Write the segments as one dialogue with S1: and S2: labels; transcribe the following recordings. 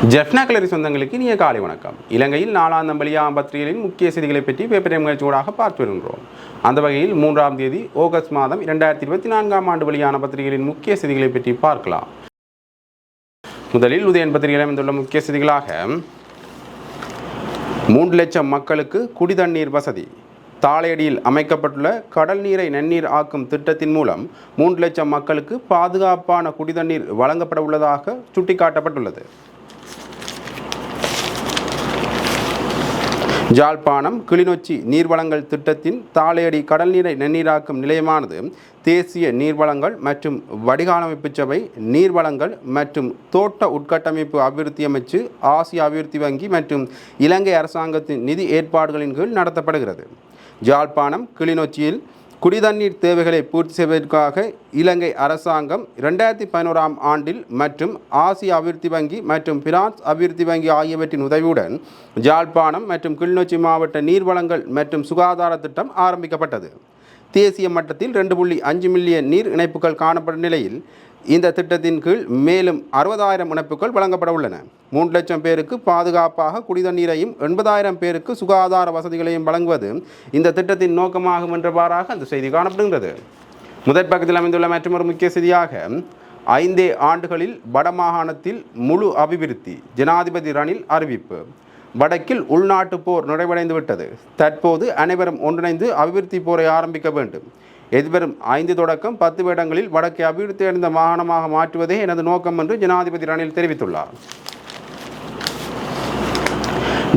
S1: ஜெஃப்னா கலரி சொந்தங்களுக்கு இனிய காலை வணக்கம். இலங்கையில் நாளாந்தம் வெளியாகும் பத்திரிகைகளின் முக்கிய செய்திகளை பற்றி பேப்பர் நிகழ்ச்சியோடாக பார்த்து வருகின்றோம். அந்த வகையில் 3ஆம் தேதி ஆகஸ்ட் மாதம் 2024ஆம் ஆண்டு வெளியான பத்திரிகைகளின் முக்கிய செய்திகளை பற்றி பார்க்கலாம். முதலில் உதயன் பத்திரிகையில் அமைந்துள்ள முக்கிய செய்திகளாக 3 லட்சம் மக்களுக்கு குடிதண்ணீர் வசதி. தாளையடியில் அமைக்கப்பட்டுள்ள கடல் நீரை நன்னீர் ஆக்கும் திட்டத்தின் மூலம் 3 லட்சம் மக்களுக்கு பாதுகாப்பான குடிதண்ணீர் வழங்கப்பட உள்ளதாக சுட்டிக்காட்டப்பட்டுள்ளது. ஜாழ்ப்பாணம் கிளிநொச்சி நீர்வளங்கள் திட்டத்தின் தாளையடி கடல் நீரை நன்னீராக்கும் நிலையமானது தேசிய நீர்வளங்கள் மற்றும் வடிகாலமைப்பு சபை, நீர்வளங்கள் மற்றும் தோட்ட உட்கட்டமைப்பு அபிவிருத்தி அமைச்சு, ஆசிய அபிவிருத்தி வங்கி மற்றும் இலங்கை அரசாங்கத்தின் நிதி ஏற்பாடுகளின் கீழ் நடத்தப்படுகிறது. ஜாழ்ப்பாணம் கிளிநொச்சியில் குடிதண்ணீர் தேவைகளை பூர்த்தி செய்வதற்காக இலங்கை அரசாங்கம் 2011ஆம் ஆண்டில் மற்றும் ஆசிய அபிவிருத்தி வங்கி மற்றும் பிரான்ஸ் அபிவிருத்தி வங்கி ஆகியவற்றின் உதவியுடன் ஜாழ்ப்பாணம் மற்றும் கிளிநொச்சி மாவட்ட நீர்வளங்கள் மற்றும் சுகாதார திட்டம் ஆரம்பிக்கப்பட்டது. தேசிய மட்டத்தில் 2.5 மில்லியன் நீர் இணைப்புகள் காணப்படும் நிலையில் இந்த திட்டத்தின் கீழ் மேலும் 60,000 இணைப்புகள் வழங்கப்பட உள்ளன. 3 லட்சம் பேருக்கு பாதுகாப்பாக குடிதண்ணீரையும் 80,000 பேருக்கு சுகாதார வசதிகளையும் வழங்குவது இந்த திட்டத்தின் நோக்கமாகும் என்றவாறாக அந்த செய்தி காணப்படுகிறது. முதற் பக்கத்தில் அமைந்துள்ள மற்றொரு முக்கிய செய்தியாக 5 ஆண்டுகளில் வடமாகாணத்தில் முழு அபிவிருத்தி, ஜனாதிபதி ரணில் அறிவிப்பு. வடக்கில் உள்நாட்டு போர் நிறைவடைந்து விட்டது. தற்போது அனைவரும் ஒன்றிணைந்து அபிவிருத்தி போரை ஆரம்பிக்க வேண்டும். எதிர்வரும் 5 தொடக்கம் 10 வருடங்களில் வடக்கை அபிவிருத்தி அடைந்த மாகாணமாக மாற்றுவதே எனது நோக்கம் என்று ஜனாதிபதி ரணில் தெரிவித்துள்ளார்.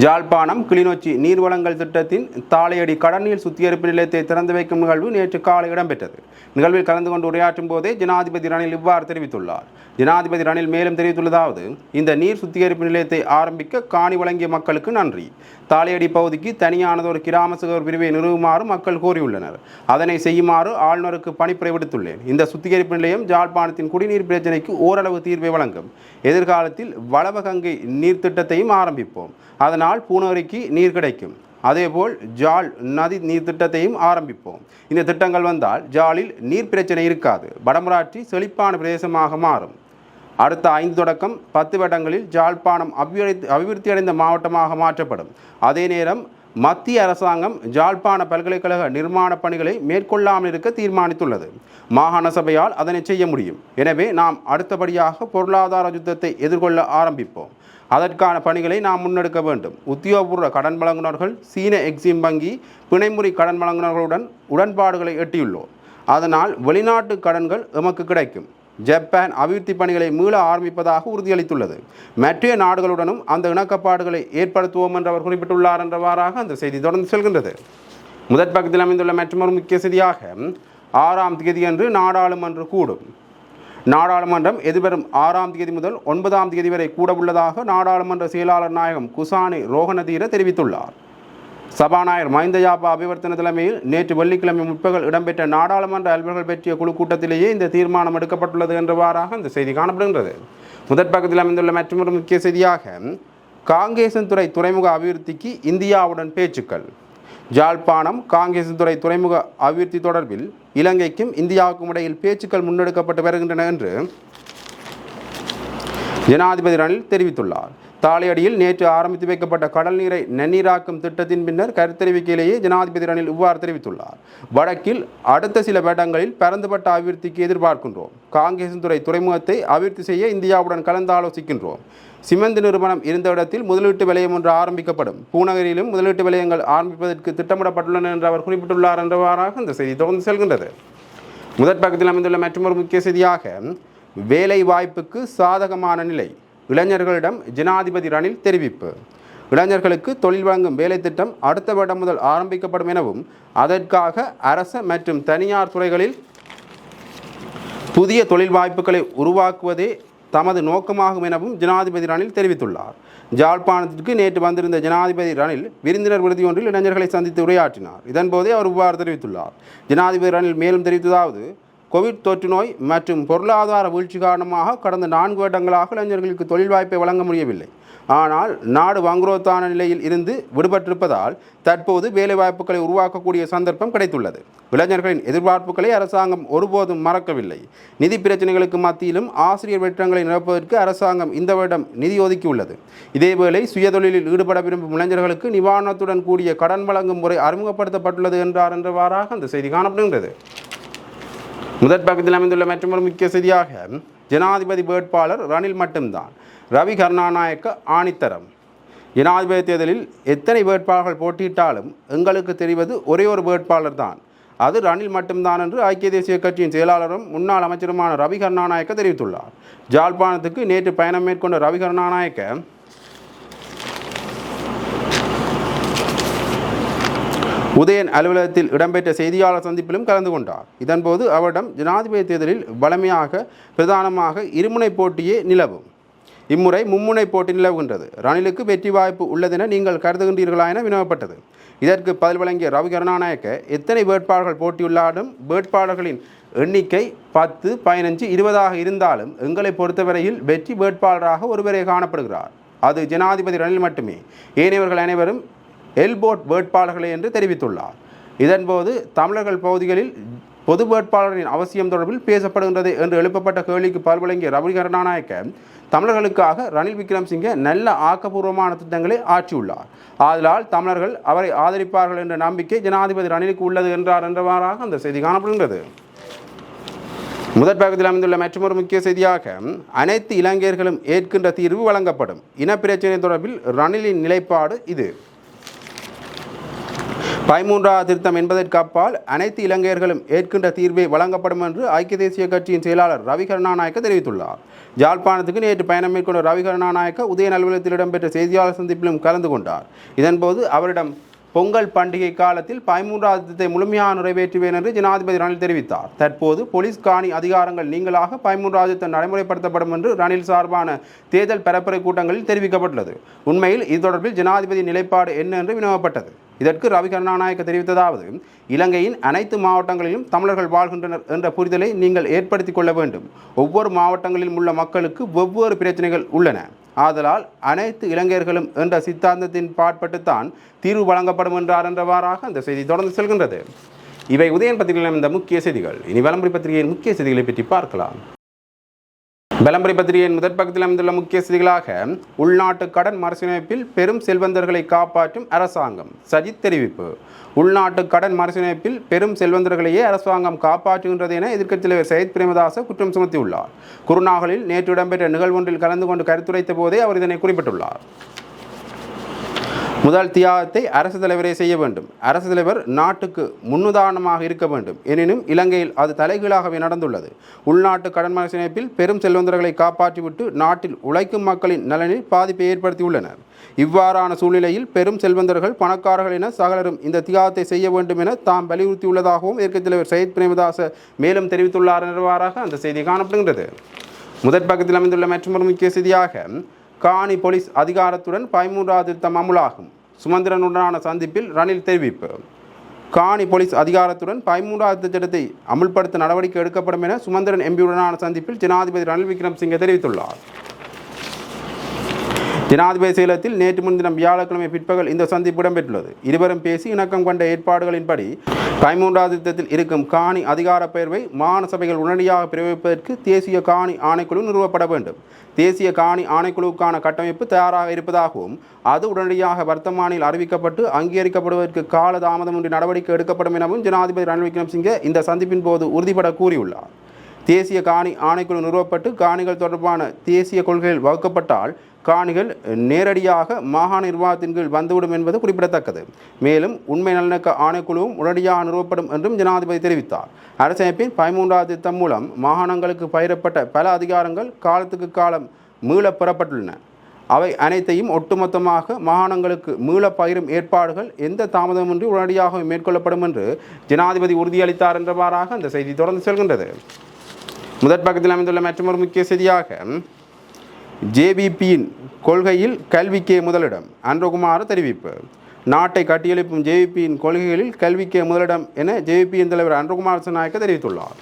S1: ஜாழ்ப்பாணம் கிளிநொச்சி நீர்வளங்கள் திட்டத்தின் தாளையடி கடல்நீர் சுத்திகரிப்பு நிலையத்தை திறந்து வைக்கும் நிகழ்வு நேற்று காலை இடம்பெற்றது. நிகழ்வில் கலந்து கொண்டு உரையாற்றும் போதே ஜனாதிபதி ரணில் இவ்வாறு தெரிவித்துள்ளார். ஜனாதிபதி ரணில் மேலும் தெரிவித்துள்ளதாவது, இந்த நீர் சுத்திகரிப்பு நிலையத்தை ஆரம்பிக்க காணி வழங்கிய மக்களுக்கு நன்றி. தாளையடி பகுதிக்கு தனியானதொரு கிராம சுகர் பிரிவை நிறுவுமாறு மக்கள் கோரியுள்ளனர். அதனை செய்யுமாறு ஆளுநருக்கு பணிப்புரை விடுத்துள்ளேன். இந்த சுத்திகரிப்பு நிலையம் ஜாழ்ப்பாணத்தின் குடிநீர் பிரச்சினைக்கு ஓரளவு தீர்வை வழங்கும். எதிர்காலத்தில் வளவகங்கை நீர் திட்டத்தையும் ஆரம்பிப்போம். அதனால் பூனோரிக்கு நீர் கிடைக்கும். அதேபோல் ஜாழ் நதி நீர் திட்டத்தையும் ஆரம்பிப்போம். இந்த திட்டங்கள் வந்தால் ஜாலில் நீர் பிரச்சனை இருக்காது. வடமராட்சி செழிப்பான பிரதேசமாக மாறும். அடுத்த 5 தொடக்கம் 10 வருடங்களில் ஜாழ்ப்பாணம் அபிவிருத்தி அடைந்த மாவட்டமாக மாற்றப்படும். அதே நேரம் மத்திய அரசாங்கம் ஜாழ்ப்பாண பல்கலைக்கழக நிர்மாண பணிகளை மேற்கொள்ளாமல் இருக்க தீர்மானித்துள்ளது. மாகாண சபையால் அதனை செய்ய முடியும். எனவே நாம் அடுத்தபடியாக பொருளாதார யுத்தத்தை எதிர்கொள்ள ஆரம்பிப்போம். அதற்கான பணிகளை நாம் முன்னெடுக்க வேண்டும். உத்தியோகபூர்வ கடன் வழங்குநர்கள் சீன எக்ஸிம் வங்கி பிணைமுறை கடன் வழங்குநர்களுடன் உடன்பாடுகளை எட்டியுள்ளோம். அதனால் வெளிநாட்டு கடன்கள் எமக்கு கிடைக்கும். ஜப்பான் அபிவிருத்தி பணிகளை மீள ஆரம்பிப்பதாக உறுதியளித்துள்ளது. மற்ற நாடுகளுடனும் அந்த இணக்கப்பாடுகளை ஏற்படுத்துவோம் என்று அவர் குறிப்பிட்டுள்ளார் என்றவாறாக அந்த செய்தி தொடர்ந்து செல்கின்றது. முதற் பக்கத்தில் அமைந்துள்ள மற்றொரு முக்கிய செய்தியாக 6ஆம் தேதியன்று நாடாளுமன்றம் கூடும். நாடாளுமன்றம் எதிர்வரும் 6ஆம் தேதி முதல் 9ஆம் தேதி வரை கூட உள்ளதாக நாடாளுமன்ற செயலாளர் நாயகம் குசானி ரோகணதீர தெரிவித்துள்ளார். சபாநாயகர் மஹிந்த யாப்பா அபிவர்த்தன தலைமையில் நேற்று வெள்ளிக்கிழமை முற்பகல் இடம்பெற்ற நாடாளுமன்ற அலுவலர்கள் பற்றிய குழு கூட்டத்திலேயே இந்த தீர்மானம் எடுக்கப்பட்டுள்ளது என்றவாறாக இந்த செய்தி காணப்படுகின்றது. முதற் பக்கத்தில் அமைந்துள்ள மற்றொரு முக்கிய செய்தியாக காங்கேசன்துறை துறைமுக அபிவிருத்திக்கு இந்தியாவுடன் பேச்சுக்கள். ஜாழ்ப்பாணம் காங்கேசன்துறை துறைமுக அபிவிருத்தி தொடர்பில் இலங்கைக்கும் இந்தியாவுக்கும் இடையில் பேச்சுக்கள் முன்னெடுக்கப்பட்டு வருகின்றன என்று ஜனாதிபதி ரணில் தெரிவித்துள்ளார். தாளையடியில் நேற்று ஆரம்பித்து வைக்கப்பட்ட கடல் நீரை நன்னீராக்கும் திட்டத்தின் பின்னர் கருத்தறிவிக்கையிலேயே ஜனாதிபதி ரணில் இவ்வாறு தெரிவித்துள்ளார். வடக்கில் அடுத்த சில வருடங்களில் பரந்துபட்ட அபிவிருத்திக்கு எதிர்பார்க்கின்றோம். காங்கேசன்துறை துறைமுகத்தை அபிவிருத்தி செய்ய இந்தியாவுடன் கலந்து ஆலோசிக்கின்றோம். சிமெண்ட் நிறுவனம் இருந்த இடத்தில் முதலீட்டு வலயம் ஒன்று ஆரம்பிக்கப்படும். பூநகரிலும் முதலீட்டு வலயங்கள் ஆரம்பிப்பதற்கு திட்டமிடப்பட்டுள்ளன என்று அவர் குறிப்பிட்டுள்ளார் என்றவாறாக இந்த செய்தி தொடர்ந்து செல்கின்றது. முதற் பக்கத்தில் அமைந்துள்ள மற்றொரு முக்கிய செய்தியாக வேலை வாய்ப்புக்கு சாதகமான நிலை, இளைஞர்களிடம் ஜனாதிபதி ரணில் தெரிவிப்பு. இளைஞர்களுக்கு தொழில் வழங்கும் வேலை திட்டம் அடுத்த வருடம் முதல் ஆரம்பிக்கப்படும் எனவும் அதற்காக அரசு மற்றும் தனியார் துறைகளில் புதிய தொழில் வாய்ப்புகளை உருவாக்குவதே தமது நோக்கமாகும் எனவும் ஜனாதிபதி ரணில் தெரிவித்துள்ளார். ஜாழ்ப்பாணத்திற்கு நேற்று வந்திருந்த ஜனாதிபதி ரணில் விருந்தினர் விடுதி ஒன்றில் இளைஞர்களை சந்தித்து உரையாற்றினார். இதன்போதே அவர் இவ்வாறு தெரிவித்துள்ளார். ஜனாதிபதி ரணில் மேலும் தெரிவித்ததாவது, கோவிட் தொற்று நோய் மற்றும் பொருளாதார வீழ்ச்சி காரணமாக கடந்த 4 வருடங்களாக இளைஞர்களுக்கு தொழில் வாய்ப்பை வழங்க முடியவில்லை. ஆனால் நாடு வங்குரோத்தான நிலையில் இருந்து விடுபட்டிருப்பதால் தற்போது வேலைவாய்ப்புகளை உருவாக்கக்கூடிய சந்தர்ப்பம் கிடைத்துள்ளது. இளைஞர்களின் எதிர்பார்ப்புகளை அரசாங்கம் ஒருபோதும் மறக்கவில்லை. நிதி பிரச்சனைகளுக்கு மத்தியிலும் ஆசிரியர் வெற்றிடங்களை நிரப்புவதற்கு அரசாங்கம் இந்த வருடம் நிதி ஒதுக்கியுள்ளது. இதேவேளை சுயதொழிலில் ஈடுபட விரும்பும் இளைஞர்களுக்கு நிவாரணத்துடன் கூடிய கடன் வழங்கும் முறை அறிமுகப்படுத்தப்பட்டுள்ளது என்றவாறாக அந்த செய்தி காணப்படுகின்றது. முதற் பக்கத்தில் அமைந்துள்ள மற்றொரு முக்கிய செய்தியாக ஜனாதிபதி வேட்பாளர் ரணில் மட்டும்தான். ரவி கருணாநாயக்க ஆணித்தரம். ஜனாதிபதி தேர்தலில் எத்தனை வேட்பாளர்கள் போட்டியிட்டாலும் எங்களுக்கு தெரிவது ஒரே ஒரு வேட்பாளர் தான், அது ரணில் மட்டும்தான் என்று ஐக்கிய தேசிய கட்சியின் செயலாளரும் முன்னாள் அமைச்சருமான ரவி கருணாநாயக்க தெரிவித்துள்ளார். ஜாழ்ப்பாணத்துக்கு நேற்று பயணம் மேற்கொண்ட ரவி கருணாநாயக்க உதயன் அலுவலகத்தில் இடம்பெற்ற செய்தியாளர் சந்திப்பிலும் கலந்து கொண்டார். இதன்போது அவரிடம் ஜனாதிபதி தேர்தலில் வலிமையாக பிரதானமாக இருமுனை போட்டியே நிலவும், இம்முறை மும்முனை போட்டி நிலவுகின்றது, ரணிலுக்கு வெற்றி வாய்ப்பு உள்ளதென நீங்கள் கருதுகின்றீர்களா என வினவப்பட்டது. இதற்கு பதில் வழங்கிய ரவி கருணாநாயக்க எத்தனை வேட்பாளர்கள் போட்டியுள்ளாலும் வேட்பாளர்களின் எண்ணிக்கை 10, 15, 20 இருந்தாலும் எங்களை பொறுத்தவரையில் வெற்றி வேட்பாளராக ஒருவரே காணப்படுகிறார், அது ஜனாதிபதி ரணில் மட்டுமே, ஏனையவர்கள் அனைவரும் எல்போட் வேட்பாளர்களே என்று தெரிவித்துள்ளார். இதன்போது தமிழர்கள் பகுதிகளில் பொது வேட்பாளரின் அவசியம் தொடர்பில் பேசப்படுகின்றது என்று எழுப்பப்பட்ட கேள்விக்கு பதில் வழங்கிய ரவி கருணாநாயக்க தமிழர்களுக்காக ரணில் விக்ரமசிங்கே நல்ல ஆக்கப்பூர்வமான திட்டங்களை ஆற்றியுள்ளார், ஆதலால் தமிழர்கள் அவரை ஆதரிப்பார்கள் என்ற நம்பிக்கை ஜனாதிபதி ரணிலுக்கு உள்ளது என்றவாறாக அந்த செய்தி காணப்படுகின்றது. முதற் பக்கத்தில் அமைந்துள்ள மற்றொரு முக்கிய செய்தியாக அனைத்து இலங்கையர்களும் ஏற்கின்ற தீர்வு வழங்கப்படும், இனப்பிரச்சினை தொடர்பில் ரணிலின் நிலைப்பாடு இது. 13வது திருத்தம் என்பதற்கு அப்பால் அனைத்து இலங்கையர்களும் ஏற்கின்ற தீர்வை வழங்கப்படும் என்று ஐக்கிய தேசிய கட்சியின் செயலாளர் ரவி கருணாநாயக்க தெரிவித்துள்ளார். ஜாழ்ப்பாணத்துக்கு நேற்று பயணம் மேற்கொண்ட ரவி கருணாநாயக்க உதயன் அலுவலகத்தில் இடம்பெற்ற செய்தியாளர் சந்திப்பிலும் கலந்து கொண்டார். இதன்போது அவரிடம் பொங்கல் பண்டிகை காலத்தில் 13வது திருத்தத்தை முழுமையாக நிறைவேற்றுவேன் என்று ஜனாதிபதி ரணில் தெரிவித்தார். தற்போது போலீஸ் காணி அதிகாரங்கள் நீங்களாக 13வது திருத்தம் நடைமுறைப்படுத்தப்படும் என்று ரணில் சார்பான தேர்தல் பரப்புரை கூட்டங்களில் தெரிவிக்கப்பட்டுள்ளது. உண்மையில் இது தொடர்பில் ஜனாதிபதி நிலைப்பாடு என்ன என்று வினவப்பட்டது. இதற்கு ரவி கருணாநாயக்க தெரிவித்ததாவது, இலங்கையின் அனைத்து மாவட்டங்களிலும் தமிழர்கள் வாழ்கின்றனர் என்ற புரிதலை நீங்கள் ஏற்படுத்திக் கொள்ள வேண்டும். ஒவ்வொரு மாவட்டங்களிலும் உள்ள மக்களுக்கு வெவ்வேறு பிரச்சனைகள் உள்ளன, ஆதலால் அனைத்து இலங்கையர்களும் என்ற சித்தாந்தத்தின் பாட்பட்டுத்தான் தீர்வு வழங்கப்படும் என்றவாறாக அந்த செய்தி தொடர்ந்து செல்கின்றது. இவை உதயன் பத்திரிகையில் இந்த முக்கிய செய்திகள். இனி விளம்பரி பத்திரிகையின் முக்கிய செய்திகளை பற்றி பார்க்கலாம். விளம்பரி பத்திரிகையின் முதற் பக்கத்தில் அமைந்துள்ள முக்கிய செய்திகளாக உள்நாட்டு கடன் மறுசீரமைப்பில் பெரும் செல்வந்தர்களை காப்பாற்றும் அரசாங்கம், சஜித் தெரிவிப்பு. உள்நாட்டு கடன் மறுசீரமைப்பில் பெரும் செல்வந்தர்களையே அரசாங்கம் காப்பாற்றுகின்றது என எதிர்க்கட்சித் தலைவர் சஜித் பிரேமதாச குற்றம் சுமத்தியுள்ளார். குருநாகலில் நேற்று இடம்பெற்ற நிகழ்வொன்றில் கலந்து கொண்டு கருத்துரைத்த போதே அவர் இதனை குறிப்பிட்டுள்ளார். முதல் தியாகத்தை அரசு தலைவரே செய்ய வேண்டும், அரசு தலைவர் நாட்டுக்கு முன்னுதாரணமாக இருக்க வேண்டும், எனினும் இலங்கையில் அது தலைகீழாகவே நடந்துள்ளது. உள்நாட்டு கடன் மறுசீரமைப்பில் பெரும் செல்வந்தர்களை காப்பாற்றிவிட்டு நாட்டில் உழைக்கும் மக்களின் நலனில் பாதிப்பை ஏற்படுத்தியுள்ளனர். இவ்வாறான சூழ்நிலையில் பெரும் செல்வந்தர்கள் பணக்காரர்கள் என சகலரும் இந்த தியாகத்தை செய்ய வேண்டும் என தாம் வலியுறுத்தியுள்ளதாகவும் எதிர்க்கட்சித் தலைவர் சஜித் பிரேமதாச மேலும் தெரிவித்துள்ளார் என்றவாறாக அந்த செய்தி காணப்படுகின்றது. முதற் பக்கத்தில் அமைந்துள்ள மற்றொரு முக்கிய செய்தியாக காணி போலீஸ் அதிகாரத்துடன் 13வது திருத்தம் அமுலாகும், சுமந்திரனுடனான சந்திப்பில் ரணில் தெரிவிப்பு. காணி போலீஸ் அதிகாரத்துடன் 13வது திட்டத்தை அமுல்படுத்த நடவடிக்கை எடுக்கப்படும் என சுமந்திரன் எம்பியுடனான சந்திப்பில் ஜனாதிபதி ரணில் விக்ரமசிங்கே தெரிவித்துள்ளார். ஜனாதிபதி செயலகத்தில் நேற்று முன்தினம் வியாழக்கிழமை பிற்பகல் இந்த சந்திப்பு இடம்பெற்றுள்ளது. இருவரும் பேசி இணக்கம் கொண்ட ஏற்பாடுகளின்படி 13வது திருத்தத்தில் இருக்கும் காணி அதிகார பெயர்வை மாகாண சபைகள் உடனடியாக பிரயோகிப்பதற்கு தேசிய காணி ஆணைக்குழு நிறுவப்பட வேண்டும். தேசிய காணி ஆணைக்குழுவுக்கான கட்டமைப்பு தயாராக இருப்பதாகவும் அது உடனடியாக வர்த்தமானில் அறிவிக்கப்பட்டு அங்கீகரிக்கப்படுவதற்கு காலதாமதமின்றி நடவடிக்கை எடுக்கப்படும் எனவும் ஜனாதிபதி ரணில் விக்ரமசிங்கே இந்த சந்திப்பின் போது உறுதிபட கூறியுள்ளார். தேசிய காணி ஆணைக்குழு நிறுவப்பட்டு காணிகள் தொடர்பான தேசிய கொள்கைகள் வகுக்கப்பட்டால் காணிகள் நேரடியாக மாகாண நிர்வாகத்தின் கீழ் வந்துவிடும் என்பது குறிப்பிடத்தக்கது. மேலும் உண்மை நல்லிணக்க ஆணைக்குழுவும் உடனடியாக நிறுவப்படும் என்றும் ஜனாதிபதி தெரிவித்தார். அரசமைப்பின் 13வது திருத்தம் மூலம் மாகாணங்களுக்கு பயிரப்பட்ட பல அதிகாரங்கள் காலத்துக்கு காலம் மீளப் பெறப்பட்டுள்ளன. அவை அனைத்தையும் ஒட்டுமொத்தமாக மாகாணங்களுக்கு மீளப் பகிரும் ஏற்பாடுகள் எந்த தாமதமின்றி உடனடியாக மேற்கொள்ளப்படும் என்று ஜனாதிபதி உறுதியளித்தார் என்றவாறாக அந்த செய்தி தொடர்ந்து செல்கின்றது. முதற் பக்கத்தில் அமைந்துள்ள மற்றொரு முக்கிய செய்தியாக ஜேவிபியின் கொள்கையில் கல்விக்கே முதலிடம், அன்றகுமார தெரிவிப்பு. நாட்டை கட்டியெழுப்பும் ஜேவிபியின் கொள்கைகளில் கல்விக்கே முதலிடம் என ஜேவிபியின் தலைவர் அன்றகுமார நாயக்க தெரிவித்துள்ளார்.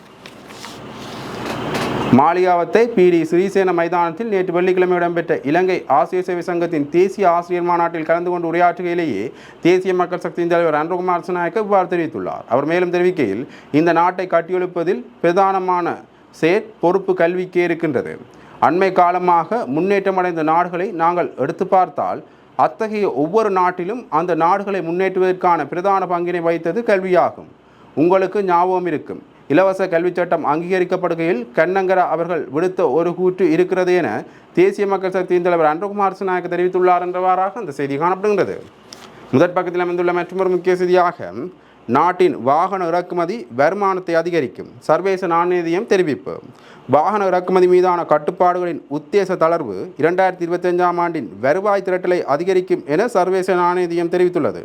S1: மாளிகாவத்தை பிடி ஸ்ரீசேன மைதானத்தில் நேற்று வெள்ளிக்கிழமை இடம்பெற்ற இலங்கை ஆசிரியர் சேவை சங்கத்தின் தேசிய ஆசிரியர் மாநாட்டில் கலந்து கொண்டு உரையாற்றுகையிலேயே தேசிய மக்கள் சக்தியின் தலைவர் அன்ருகுமார் திசாநாயக்க இவ்வாறு தெரிவித்துள்ளார். அவர் மேலும் தெரிவிக்கையில், இந்த நாட்டை கட்டியெழுப்பதில் பிரதானமான பொறுப்பு கல்விக்கே இருக்கின்றது. அண்மை காலமாக முன்னேற்றமடைந்த நாடுகளை நாங்கள் எடுத்து பார்த்தால் அத்தகைய ஒவ்வொரு நாட்டிலும் அந்த நாடுகளை முன்னேற்றுவதற்கான பிரதான பங்கினை வைத்தது கல்வியாகும். உங்களுக்கு ஞாபகம் இருக்கும், இலவச கல்விச் சட்டம் அங்கீகரிக்கப்படுகையில் கண்ணங்கரா அவர்கள் விடுத்த ஒரு கூற்று இருக்கிறது என தேசிய மக்கள் சக்தியின் தலைவர் அன்ருகுமார் திசாநாயக்க தெரிவித்துள்ளார் என்றவாறாக அந்த செய்தி காணப்படுகின்றது. முதற் பக்கத்தில் அமைந்துள்ள மற்றொரு முக்கிய செய்தியாக, நாட்டின் வாகன இறக்குமதி வருமானத்தை அதிகரிக்கும், சர்வதேச நாணய நிதியம் தெரிவிப்பு. வாகன இறக்குமதி மீதான கட்டுப்பாடுகளின் உத்தேச தளர்வு 2025ஆம் ஆண்டின் வருவாய் திரட்டலை அதிகரிக்கும் என சர்வதேச நாணய நிதியம் தெரிவித்துள்ளது.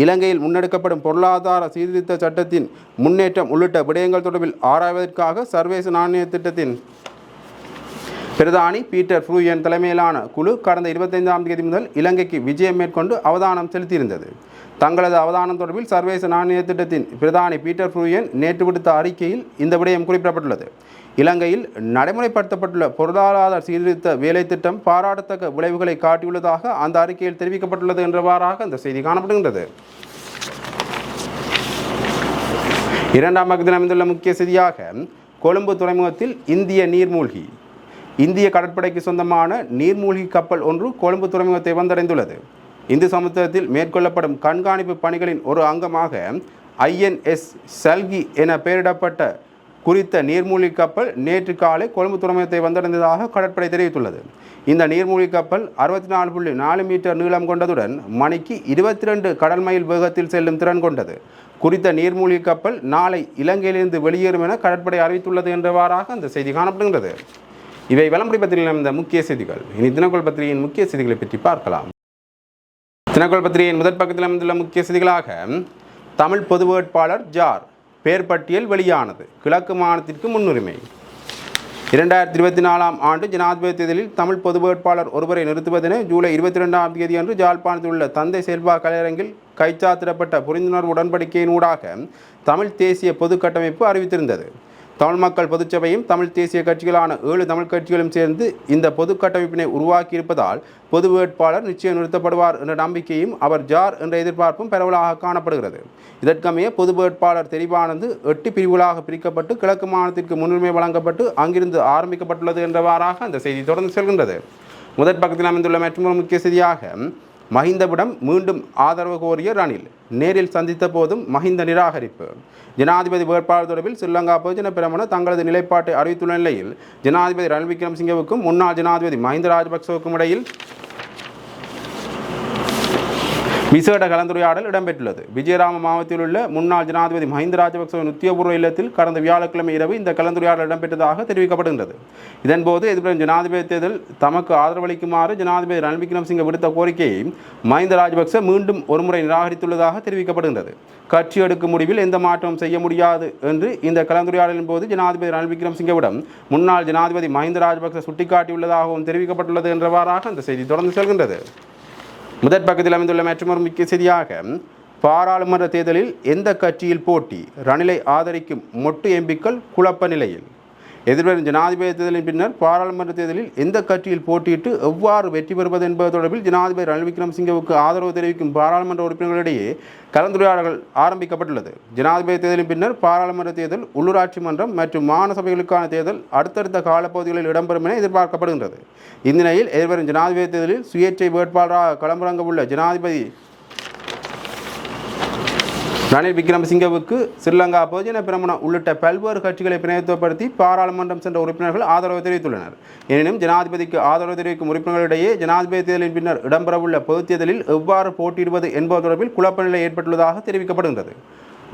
S1: இலங்கையில் முன்னெடுக்கப்படும் பொருளாதார சீர்திருத்த சட்டத்தின் முன்னேற்றம் உள்ளிட்ட விடயங்கள் தொடர்பில் ஆராய்வதற்காக சர்வதேச நாணய திட்டத்தின் பிரதானி பீட்டர் ஃப்ரூயன் தலைமையிலான குழு கடந்த 25ஆம் தேதி முதல் இலங்கைக்கு விஜயம் மேற்கொண்டு அவதானம் செலுத்தியிருந்தது. தங்களது அவதானம் தொடர்பில் சர்வதேச நாணய திட்டத்தின் பிரதானி பீட்டர் ஃப்ரூயன் நேற்று விடுத்த அறிக்கையில் இந்த விடயம் குறிப்பிடப்பட்டுள்ளது. இலங்கையில் நடைமுறைப்படுத்தப்பட்டுள்ள பொருளாதார சீர்திருத்த வேலை திட்டம் பாராட்டத்தக்க விளைவுகளை காட்டியுள்ளதாக அந்த அறிக்கையில் தெரிவிக்கப்பட்டுள்ளது என்றவாறாக அந்த செய்தி காணப்படுகின்றது. இரண்டாம் பக்கத்தில் அமைந்துள்ள முக்கிய செய்தியாக, கொழும்பு துறைமுகத்தில் இந்திய நீர்மூழ்கி. இந்திய கடற்படைக்கு சொந்தமான நீர்மூழ்கி கப்பல் ஒன்று கொழும்பு துறைமுகத்தை வந்தடைந்துள்ளது. இந்து சமுத்திரத்தில் மேற்கொள்ளப்படும் கண்காணிப்பு பணிகளின் ஒரு அங்கமாக INS சல்கி என பெயரிடப்பட்ட குறித்த நீர்மூழ்கி கப்பல் நேற்று காலை கொழும்பு துறைமுகத்தை வந்தடைந்ததாக கடற்படை தெரிவித்துள்ளது. இந்த நீர்மூழ்கி கப்பல் 64.4 மீட்டர் நீளம் கொண்டதுடன் மணிக்கு 22 கடல் மைல் வேகத்தில் செல்லும் திறன் கொண்டது. குறித்த நீர்மூழ்கி கப்பல் நாளை இலங்கையிலிருந்து வெளியேறும் என கடற்படை அறிவித்துள்ளது என்றவாறாக அந்த செய்தி காணப்படுகின்றது. இவை விளம்பரி பத்திரிகையில் அமைந்த முக்கிய செய்திகள். இனி தினக்குரல் பத்திரிகையின் முக்கிய செய்திகளை பற்றி பார்க்கலாம். தினக்குரல் பத்திரிகையின் முதற் பக்கத்தில் அமைந்துள்ள முக்கிய செய்திகளாக, தமிழ் பொது வேட்பாளர் ஜார் பேர் பட்டியல் வெளியானது, கிழக்கு மாகாணத்திற்கு முன்னுரிமை. 2024ஆம் ஆண்டு ஜனாதிபதி தேர்தலில் தமிழ் பொது வேட்பாளர் ஒருவரை நிறுத்துவதென ஜூலை 22ஆம் தேதி அன்று யாழ்ப்பாணத்தில் உள்ள தந்தை செல்வா கலையரங்கில் கைச்சாத்திடப்பட்ட புரிந்துணர்வு உடன்படிக்கையின் ஊடாக தமிழ் தேசிய பொது கட்டமைப்பு அறிவித்திருந்தது. தமிழ் மக்கள் பொதுச்சபையும் தமிழ் தேசிய கட்சிகளான 7 தமிழ் கட்சிகளும் சேர்ந்து இந்த பொது கட்டமைப்பினை உருவாக்கியிருப்பதால் பொது வேட்பாளர் நிச்சயம் நிறுத்தப்படுவார் என்ற நம்பிக்கையும் அவர் ஜார் என்ற எதிர்பார்ப்பும் பரவலாக காணப்படுகிறது. இதற்கமைய பொது வேட்பாளர் தெரிவானது 8 பிரிவுகளாக பிரிக்கப்பட்டு கிழக்கு மாகாணத்திற்கு முன்னுரிமை வழங்கப்பட்டு அங்கிருந்து ஆரம்பிக்கப்பட்டுள்ளது என்றவாறாக அந்த செய்தி தொடர்ந்து செல்கின்றது. முதற் பக்கத்தில் அமைந்துள்ள மற்றொரு முக்கிய செய்தியாக, மஹிந்தவிடம் மீண்டும் ஆதரவு கோரிய ரணில் நேரில் சந்தித்த போதும் மஹிந்த நிராகரிப்பு. ஜனாதிபதி வேட்பாளர் தொடர்பில் ஸ்ரீலங்கா பொதுஜன பெரமுன தங்களது நிலைப்பாட்டை அறிவித்துள்ள நிலையில் ஜனாதிபதி ரணில் விக்ரமசிங்கவுக்கும் முன்னாள் ஜனாதிபதி மஹிந்த ராஜபக்சவுக்கும் இடையில் விசேட கலந்துரையாடல் இடம்பெற்றுள்ளது. விஜயராம மாவட்டத்தில் உள்ள முன்னாள் ஜனாதிபதி மஹிந்த ராஜபக்சவின் உத்தியோகபூர்வ இல்லத்தில் கடந்த வியாழக்கிழமை இரவு இந்த கலந்துரையாடல் இடம்பெற்றதாக தெரிவிக்கப்படுகின்றது. இதன்போது எதிர்வரும் ஜனாதிபதி தேர்தல் தமக்கு ஆதரவளிக்குமாறு ஜனாதிபதி ரணில் விக்ரமசிங்க விடுத்த கோரிக்கையை மஹிந்த ராஜபக்ச மீண்டும் ஒருமுறை நிராகரித்துள்ளதாக தெரிவிக்கப்படுகின்றது. கட்சி எடுக்கும் முடிவில் எந்த மாற்றமும் செய்ய முடியாது என்று இந்த கலந்துரையாடலின் போது ஜனாதிபதி ரணில் விக்ரமசிங்கவிடம் முன்னாள் ஜனாதிபதி மஹிந்த ராஜபக்ச சுட்டிக்காட்டியுள்ளதாகவும் தெரிவிக்கப்பட்டுள்ளது என்றவாறாக அந்த செய்தி தொடர்ந்து செல்கின்றது. முதற் பக்கத்தில் அமைந்துள்ள மற்றொரு முக்கிய செய்தியாக, பாராளுமன்ற தேர்தலில் எந்த கட்சியில் போட்டி, ரணிலை ஆதரிக்கும் மொட்டு எம்பிக்கள் குழப்ப நிலையில். எதிர்வரும் ஜனாதிபதி தேர்தலின் பின்னர் பாராளுமன்ற தேர்தலில் எந்த கட்சியில் போட்டியிட்டு எவ்வாறு வெற்றி பெறுவது என்பது தொடர்பில் ஜனாதிபதி ரணில் விக்ரமசிங்கவுக்கு ஆதரவு தெரிவிக்கும் பாராளுமன்ற உறுப்பினர்களிடையே கலந்துரையாடல்கள் ஆரம்பிக்கப்பட்டுள்ளது. ஜனாதிபதி தேர்தலின் பின்னர் பாராளுமன்ற தேர்தல், உள்ளூராட்சி மன்றம் மற்றும் மாகாண சபைகளுக்கான தேர்தல் அடுத்தடுத்த காலப்பகுதிகளில் இடம்பெறும் என எதிர்பார்க்கப்படுகின்றது. இந்நிலையில் எதிர்வரும் ஜனாதிபதி தேர்தலில் சுயேட்சை வேட்பாளராக களமிறங்க உள்ள ஜனாதிபதி ரணில் விக்ரமசிங்கவுக்கு ஸ்ரீலங்கா பொதுஜன பெரமுன உள்ளிட்ட பல்வேறு கட்சிகளை பிரதிநிதித்துவப்படுத்தி பாராளுமன்றம் சென்ற உறுப்பினர்கள் ஆதரவு தெரிவித்துள்ளனர். எனினும் ஜனாதிபதிக்கு ஆதரவு தெரிவிக்கும் உறுப்பினர்களிடையே ஜனாதிபதி தேர்தலின் பின்னர் இடம்பெறவுள்ள பொதுத் தேர்தலில் எவ்வாறு போட்டியிடுவது என்பது தொடர்பில் குழப்ப நிலை ஏற்பட்டுள்ளதாக தெரிவிக்கப்படுகின்றது.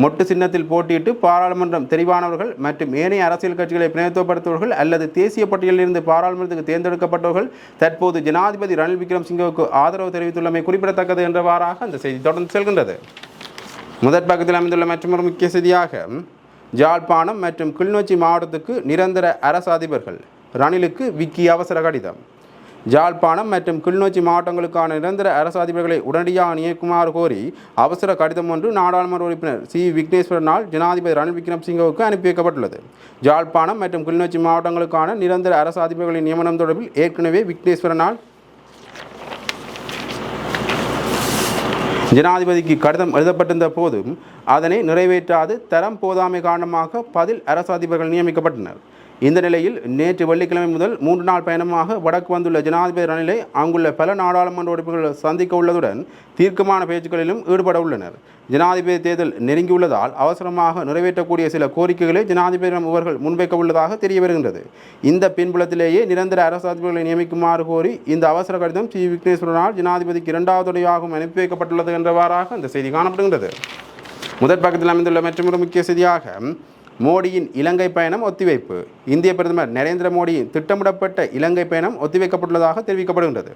S1: மொட்டு சின்னத்தில் போட்டியிட்டு பாராளுமன்றம் தெரிவானவர்கள் மற்றும் ஏனைய அரசியல் கட்சிகளை பிரதிநிதித்துவப்படுத்துவர்கள் அல்லது தேசிய பட்டியலிலிருந்து பாராளுமன்றத்துக்கு தேர்ந்தெடுக்கப்பட்டவர்கள் தற்போது ஜனாதிபதி ரணில் விக்ரமசிங்கவுக்கு ஆதரவு தெரிவித்துள்ளமை குறிப்பிடத்தக்கது என்றவாறாக அந்த செய்தி தொடர்ந்து செல்கின்றது. முதற் பக்கத்தில் அமைந்துள்ள மற்றொரு முக்கிய செய்தியாக, யாழ்ப்பாணம் மற்றும் கிளிநொச்சி மாவட்டத்துக்கு நிரந்தர அரசு அதிபர்கள், ரணிலுக்கு விக்கி அவசர கடிதம். யாழ்ப்பாணம் மற்றும் கிளிநொச்சி மாவட்டங்களுக்கான நிரந்தர அரசு அதிபர்களை உடனடியாக நியமிக்குமாறு கோரி அவசர கடிதம் ஒன்று நாடாளுமன்ற உறுப்பினர் சி விக்னேஸ்வரனால் ஜனாதிபதி ரணில் விக்ரமசிங்கவுக்கு அனுப்பி வைக்கப்பட்டுள்ளது. யாழ்ப்பாணம் மற்றும் கிளிநொச்சி மாவட்டங்களுக்கான நிரந்தர அரசு அதிபர்களின் நியமனம் தொடர்பில் ஏற்கனவே விக்னேஸ்வரனால் ஜனாதிபதிக்கு கடிதம் எழுதப்பட்டிருந்த போதும் அதனை நிறைவேற்றாது தரம் போதாமை காரணமாக பதில் அரசு அதிபர்கள் நியமிக்கப்பட்டனர். இந்த நிலையில் நேற்று வெள்ளிக்கிழமை முதல் 3 நாள் பயணமாக வடக்கு வந்துள்ள ஜனாதிபதி ரணிலை அங்குள்ள பல நாடாளுமன்ற உறுப்பினர்கள் சந்திக்க உள்ளதுடன் தீர்க்கமான பேச்சுக்களிலும் ஈடுபட உள்ளனர். ஜனாதிபதி தேர்தல் நெருங்கியுள்ளதால் அவசரமாக நிறைவேற்றக்கூடிய சில கோரிக்கைகளை ஜனாதிபதியிடம் இவர்கள் முன்வைக்க உள்ளதாக தெரிய வருகின்றது. இந்த பின்புலத்திலேயே நிரந்தர அரசு அதிபர்களை நியமிக்குமாறு கோரி இந்த அவசர கடிதம் சி விக்னேஸ்வரனால் ஜனாதிபதிக்கு 2வது முறையாகவும் அனுப்பி வைக்கப்பட்டுள்ளது என்றவாறாக இந்த செய்தி காணப்படுகின்றது. முதற் பக்கத்தில் அமைந்துள்ள மற்றொரு முக்கிய செய்தியாக மோடியின் இலங்கை பயணம் ஒத்திவைப்பு. இந்திய பிரதமர் நரேந்திர மோடியின் திட்டமிடப்பட்ட இலங்கை பயணம் ஒத்திவைக்கப்பட்டுள்ளதாக தெரிவிக்கப்படுகின்றது.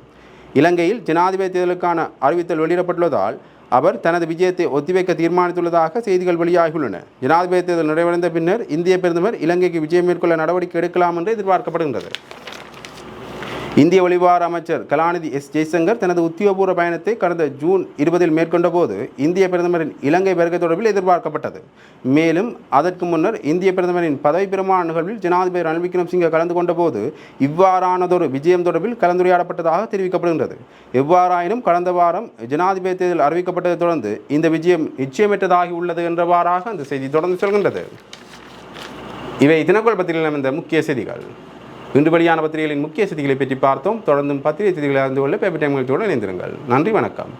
S1: இலங்கையில் ஜனாதிபதி தேர்தலுக்கான அறிவித்தல் வெளியிடப்பட்டுள்ளதால் அவர் தனது விஜயத்தை ஒத்திவைக்க தீர்மானித்துள்ளதாக செய்திகள் வெளியாகியுள்ளன. ஜனாதிபதி தேர்தல் நிறைவடைந்த பின்னர் இந்திய பிரதமர் இலங்கைக்கு விஜயம் மேற்கொள்ள நடவடிக்கை எடுக்கலாம் என்று எதிர்பார்க்கப்படுகின்றது. இந்திய வெளிவார அமைச்சர் கலாநிதி எஸ் ஜெய்சங்கர் தனது உத்தியோகபூர்வ பயணத்தை கடந்த ஜூன் 20 மேற்கொண்ட போது இந்திய பிரதமரின் இலங்கை வருகை தொடர்பில் எதிர்பார்க்கப்பட்டது. மேலும் அதற்கு முன்னர் இந்திய பிரதமரின் பதவி பிரமாண நிகழ்வில் ஜனாதிபதி ரணில் விக்ரமசிங்கே கலந்து கொண்ட போது இவ்வாறானதொரு விஜயம் தொடர்பில் கலந்துரையாடப்பட்டதாக தெரிவிக்கப்படுகின்றது. எவ்வாறாயினும் கடந்த வாரம் ஜனாதிபதி தேர்தல் அறிவிக்கப்பட்டதை தொடர்ந்து இந்த விஜயம் நிச்சயமற்றதாகி உள்ளது என்றவாறாக அந்த செய்தி தொடர்ந்து சொல்கின்றது. இவை தினக்குரல் பத்திரிகையில் இந்த முக்கிய செய்திகள். இன்று வெளியான பத்திரிகைகளின் முக்கிய செய்திகளை பற்றி பார்த்தோம். தொடர்ந்தும் பத்திரிகை செய்திகளை அறிந்து கொள்ள பேப்பர் டைம் நிகழ்ச்சியோடு இணைந்திருங்கள். நன்றி, வணக்கம்.